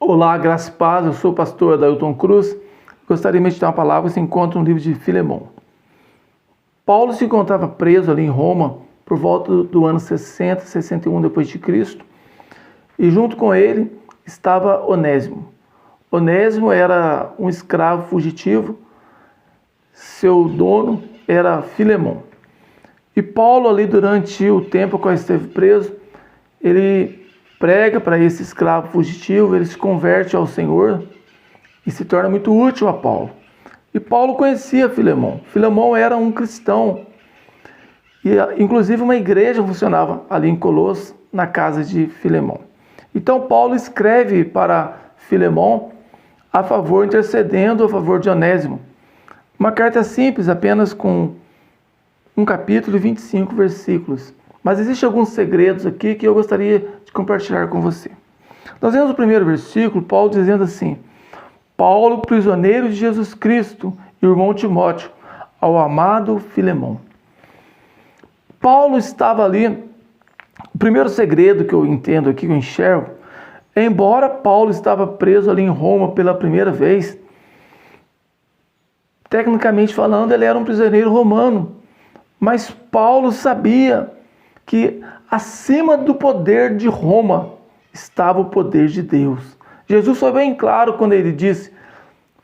Olá, graça e paz, eu sou o pastor Adailton Cruz. Gostaria de te dar uma palavra que se encontra no livro de Filemão. Paulo se encontrava preso ali em Roma por volta do ano 60, 61 depois de Cristo, e junto com ele estava Onésimo. Onésimo era um escravo fugitivo, seu dono era Filemão. E Paulo ali durante o tempo que ele esteve preso, ele prega para esse escravo fugitivo, ele se converte ao Senhor e se torna muito útil a Paulo. E Paulo conhecia Filemão. Filemão era um cristão. E inclusive uma igreja funcionava ali em Colossos, na casa de Filemão. Então Paulo escreve para Filemão a favor, intercedendo a favor de Onésimo. Uma carta simples, apenas com um capítulo e 25 versículos. Mas existem alguns segredos aqui que eu gostaria de compartilhar com você. Nós vemos o primeiro versículo, Paulo dizendo assim: Paulo, prisioneiro de Jesus Cristo, e o irmão Timóteo, ao amado Filemão. Paulo estava ali. O primeiro segredo que eu entendo aqui, que eu enxergo, é embora Paulo estava preso ali em Roma pela primeira vez, tecnicamente falando, ele era um prisioneiro romano. Mas Paulo sabia que acima do poder de Roma estava o poder de Deus. Jesus foi bem claro quando ele disse: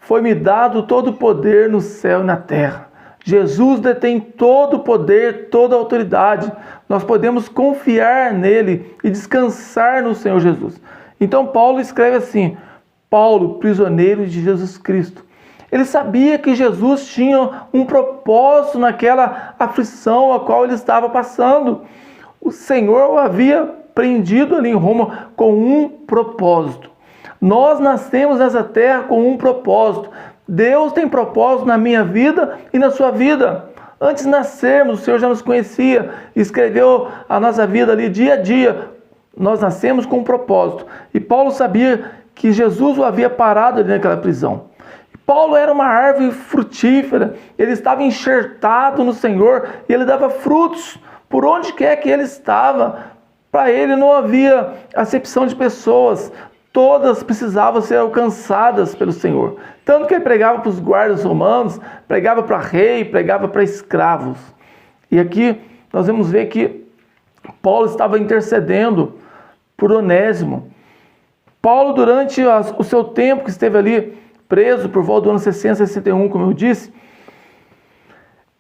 foi-me dado todo o poder no céu e na terra. Jesus detém todo o poder, toda a autoridade. Nós podemos confiar nele e descansar no Senhor Jesus. Então Paulo escreve assim: Paulo, prisioneiro de Jesus Cristo. Ele sabia que Jesus tinha um propósito naquela aflição a qual ele estava passando. O Senhor o havia prendido ali em Roma com um propósito. Nós nascemos nessa terra com um propósito. Deus tem propósito na minha vida e na sua vida. Antes de nascermos, o Senhor já nos conhecia, escreveu a nossa vida ali dia a dia. Nós nascemos com um propósito. E Paulo sabia que Jesus o havia parado ali naquela prisão. Paulo era uma árvore frutífera, ele estava enxertado no Senhor e ele dava frutos por onde quer que ele estava. Para ele não havia acepção de pessoas, todas precisavam ser alcançadas pelo Senhor. Tanto que ele pregava para os guardas romanos, pregava para rei, pregava para escravos. E aqui nós vamos ver que Paulo estava intercedendo por Onésimo. Paulo, durante o seu tempo que esteve ali preso por volta do ano 60, 61, como eu disse,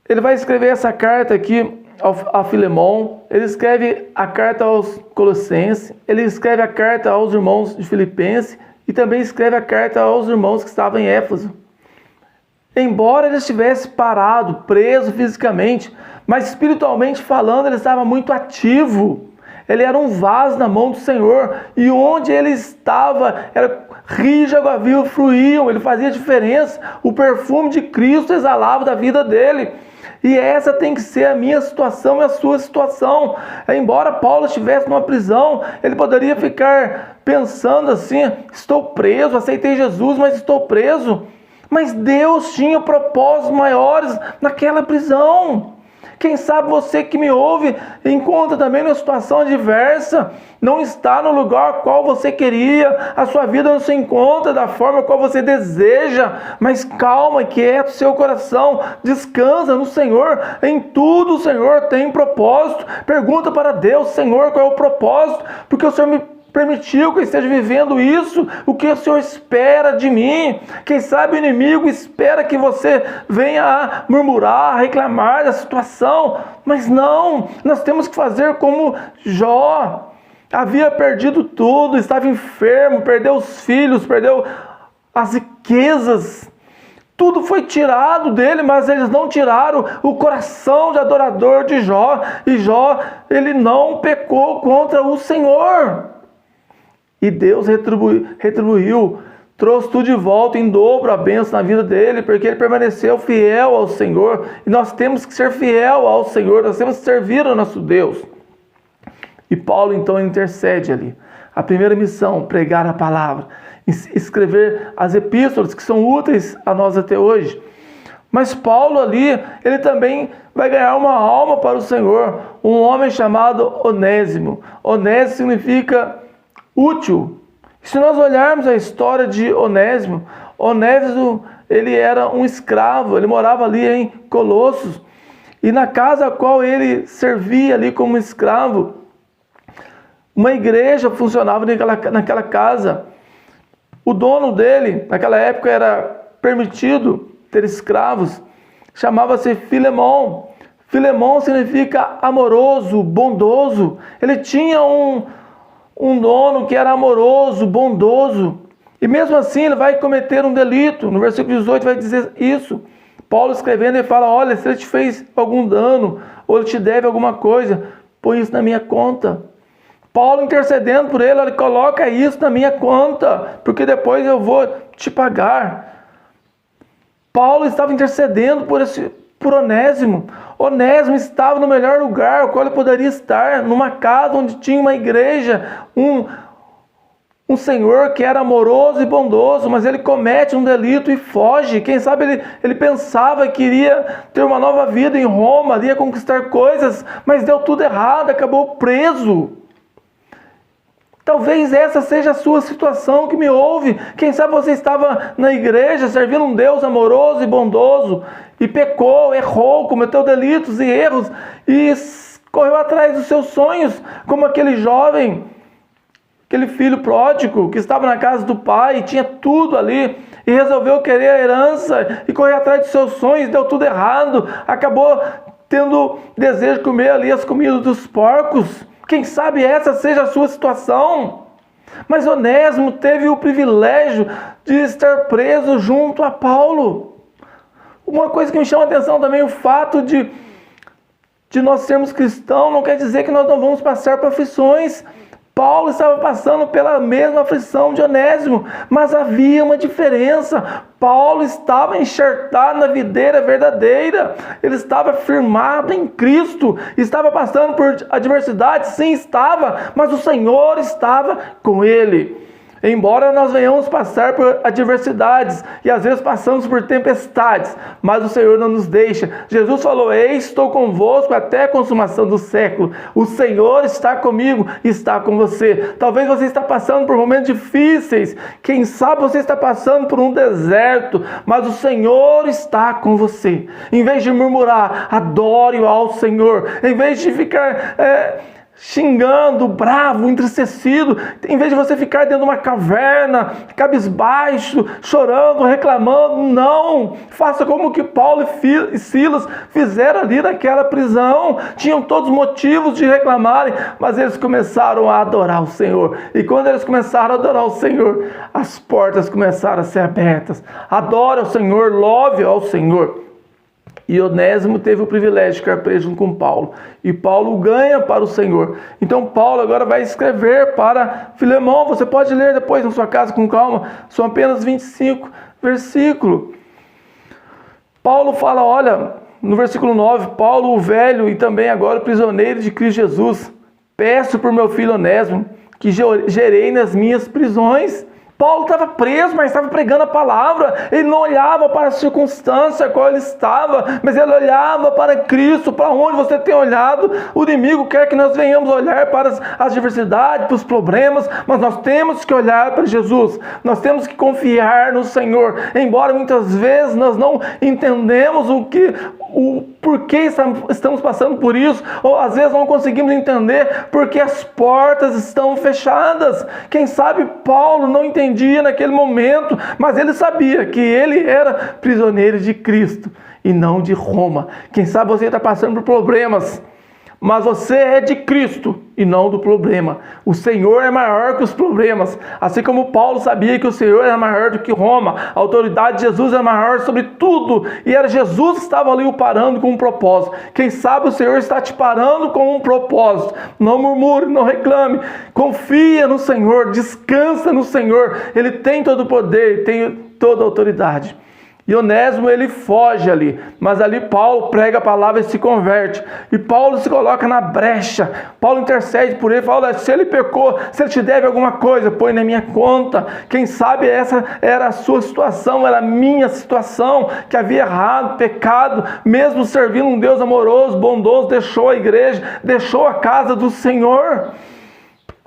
ele vai escrever essa carta aqui a Filemão, ele escreve a carta aos Colossenses, ele escreve a carta aos irmãos de Filipenses e também escreve a carta aos irmãos que estavam em Éfeso. Embora ele estivesse parado, preso fisicamente, mas espiritualmente falando, ele estava muito ativo. Ele era um vaso na mão do Senhor, e onde ele estava, rios de água viva fluíam, ele fazia diferença, o perfume de Cristo exalava da vida dele. E essa tem que ser a minha situação e a sua situação. Embora Paulo estivesse numa prisão, ele poderia ficar pensando assim: estou preso, aceitei Jesus, mas estou preso. Mas Deus tinha propósitos maiores naquela prisão. Quem sabe você que me ouve encontra também numa situação adversa, não está no lugar qual você queria, a sua vida não se encontra da forma qual você deseja, mas calma, quieta o seu coração, descansa no Senhor, em tudo o Senhor tem propósito. Pergunta para Deus: Senhor, qual é o propósito? Porque o Senhor me permitiu que eu esteja vivendo isso, o que o Senhor espera de mim. Quem sabe o inimigo espera que você venha a murmurar, a reclamar da situação, mas não, nós temos que fazer como Jó. Havia perdido tudo, estava enfermo, perdeu os filhos, perdeu as riquezas, tudo foi tirado dele, mas eles não tiraram o coração de adorador de Jó, e Jó, ele não pecou contra o Senhor. E Deus retribuiu, trouxe tudo de volta em dobro a bênção na vida dele, porque ele permaneceu fiel ao Senhor. E nós temos que ser fiel ao Senhor, nós temos que servir ao nosso Deus. E Paulo então intercede ali. A primeira missão: pregar a palavra, escrever as epístolas que são úteis a nós até hoje. Mas Paulo ali, ele também vai ganhar uma alma para o Senhor, um homem chamado Onésimo. Onésimo significa útil, Se nós olharmos a história de Onésimo, Onésimo, ele era um escravo, ele morava ali em Colossos, e na casa a qual ele servia ali como escravo, uma igreja funcionava naquela casa. O dono dele, naquela época era permitido ter escravos, chamava-se Filemão. Filemão significa amoroso, bondoso. Ele tinha um dono que era amoroso, bondoso. E mesmo assim ele vai cometer um delito. No versículo 18 vai dizer isso. Paulo escrevendo, ele fala, olha, se ele te fez algum dano, ou ele te deve alguma coisa, põe isso na minha conta. Paulo intercedendo por ele, ele coloca isso na minha conta, porque depois eu vou te pagar. Paulo estava intercedendo por Onésimo. Onésimo estava no melhor lugar, o qual ele poderia estar, numa casa onde tinha uma igreja, um Senhor que era amoroso e bondoso, mas ele comete um delito e foge. Quem sabe ele pensava que iria ter uma nova vida em Roma, iria conquistar coisas, mas deu tudo errado, acabou preso. Talvez essa seja a sua situação que me ouve. Quem sabe você estava na igreja servindo um Deus amoroso e bondoso e pecou, errou, cometeu delitos e erros e correu atrás dos seus sonhos, como aquele jovem, aquele filho pródigo que estava na casa do pai, tinha tudo ali e resolveu querer a herança e correr atrás dos seus sonhos, deu tudo errado, acabou tendo desejo de comer ali as comidas dos porcos. Quem sabe essa seja a sua situação? Mas Onésimo teve o privilégio de estar preso junto a Paulo. Uma coisa que me chama a atenção também, o fato de nós sermos cristãos, não quer dizer que nós não vamos passar por aflições. Paulo estava passando pela mesma aflição de Onésimo, mas havia uma diferença. Paulo estava enxertado na videira verdadeira, ele estava firmado em Cristo, estava passando por adversidade, sim estava, mas o Senhor estava com ele. Embora nós venhamos passar por adversidades e às vezes passamos por tempestades, mas o Senhor não nos deixa. Jesus falou, eis, estou convosco até a consumação do século. O Senhor está comigo e está com você. Talvez você está passando por momentos difíceis, quem sabe você está passando por um deserto, mas o Senhor está com você. Em vez de murmurar, adore ao Senhor. Em vez de ficar xingando, bravo, entristecido, em vez de você ficar dentro de uma caverna, cabisbaixo, chorando, reclamando, não, faça como que Paulo e Silas fizeram ali naquela prisão. Tinham todos os motivos de reclamarem, mas eles começaram a adorar o Senhor, e quando eles começaram a adorar o Senhor, as portas começaram a ser abertas. Adore ao Senhor, louve ao Senhor. E Onésimo teve o privilégio de ficar preso com Paulo. E Paulo ganha para o Senhor. Então Paulo agora vai escrever para Filemão. Você pode ler depois na sua casa com calma. São apenas 25 versículos. Paulo fala, olha, no versículo 9, Paulo o velho e também agora prisioneiro de Cristo Jesus, peço por meu filho Onésimo, que gerei nas minhas prisões. Paulo estava preso, mas estava pregando a palavra. Ele não olhava para a circunstância a qual ele estava, mas ele olhava para Cristo. Para onde você tem olhado? O inimigo quer que nós venhamos olhar para as adversidades, para os problemas, mas nós temos que olhar para Jesus. Nós temos que confiar no Senhor. Embora muitas vezes nós não entendemos o porquê estamos passando por isso, ou às vezes não conseguimos entender porque as portas estão fechadas. Quem sabe Paulo não entendia naquele momento, mas ele sabia que ele era prisioneiro de Cristo e não de Roma. Quem sabe você está passando por problemas, mas você é de Cristo e não do problema. O Senhor é maior que os problemas. Assim como Paulo sabia que o Senhor era maior do que Roma, a autoridade de Jesus é maior sobre tudo. E era Jesus que estava ali o parando com um propósito. Quem sabe o Senhor está te parando com um propósito. Não murmure, não reclame. Confia no Senhor, descansa no Senhor. Ele tem todo o poder, tem toda a autoridade. E Onésimo, ele foge ali, mas ali Paulo prega a palavra e se converte, e Paulo se coloca na brecha. Paulo intercede por ele, fala, se ele pecou, se ele te deve alguma coisa, põe na minha conta. Quem sabe essa era a sua situação, era a minha situação, que havia errado, pecado, mesmo servindo um Deus amoroso, bondoso, deixou a igreja, deixou a casa do Senhor.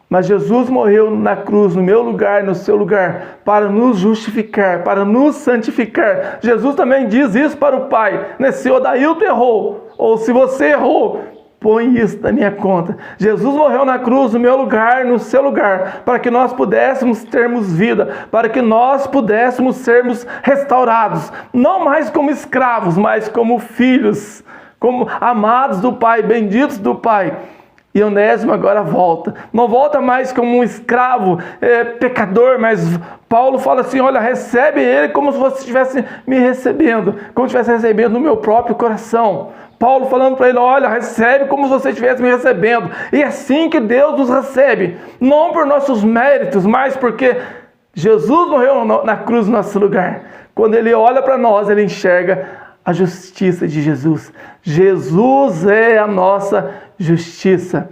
Mas Jesus morreu na cruz, no meu lugar, no seu lugar, para nos justificar, para nos santificar. Jesus também diz isso para o Pai, né? Se o Odailton errou, ou se você errou, põe isso na minha conta. Jesus morreu na cruz, no meu lugar, no seu lugar, para que nós pudéssemos termos vida, para que nós pudéssemos sermos restaurados, não mais como escravos, mas como filhos, como amados do Pai, benditos do Pai. E Onésimo agora volta, não volta mais como um escravo, pecador, mas Paulo fala assim, olha, recebe ele como se você estivesse me recebendo, como se estivesse recebendo no meu próprio coração. Paulo falando para ele, olha, recebe como se você estivesse me recebendo. E é assim que Deus nos recebe, não por nossos méritos, mas porque Jesus morreu na cruz no nosso lugar. Quando ele olha para nós, ele enxerga a justiça de Jesus. Jesus é a nossa justiça.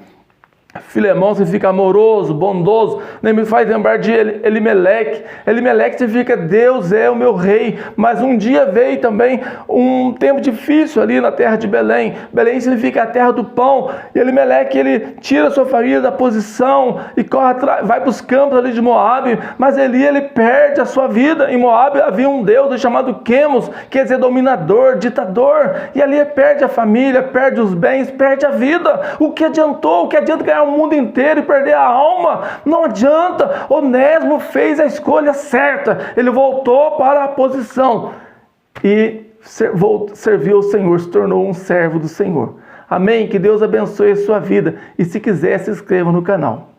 Filemão significa amoroso, bondoso, me faz lembrar de Elimeleque. Elimeleque significa Deus é o meu rei, mas um dia veio também um tempo difícil ali na terra de Belém. Belém significa a terra do pão, e Elimeleque, ele tira a sua família da posição e corre vai para os campos ali de Moabe, mas ele perde a sua vida. Em Moabe havia um deus chamado Quemos, quer dizer dominador, ditador, e ali ele perde a família, perde os bens, perde a vida. O que adiantou? O que adianta ganhar o mundo inteiro e perder a alma? Não adianta. Onésimo fez a escolha certa, ele voltou para a posição e serviu ao Senhor, se tornou um servo do Senhor. Amém? Que Deus abençoe a sua vida, e se quiser, se inscreva no canal.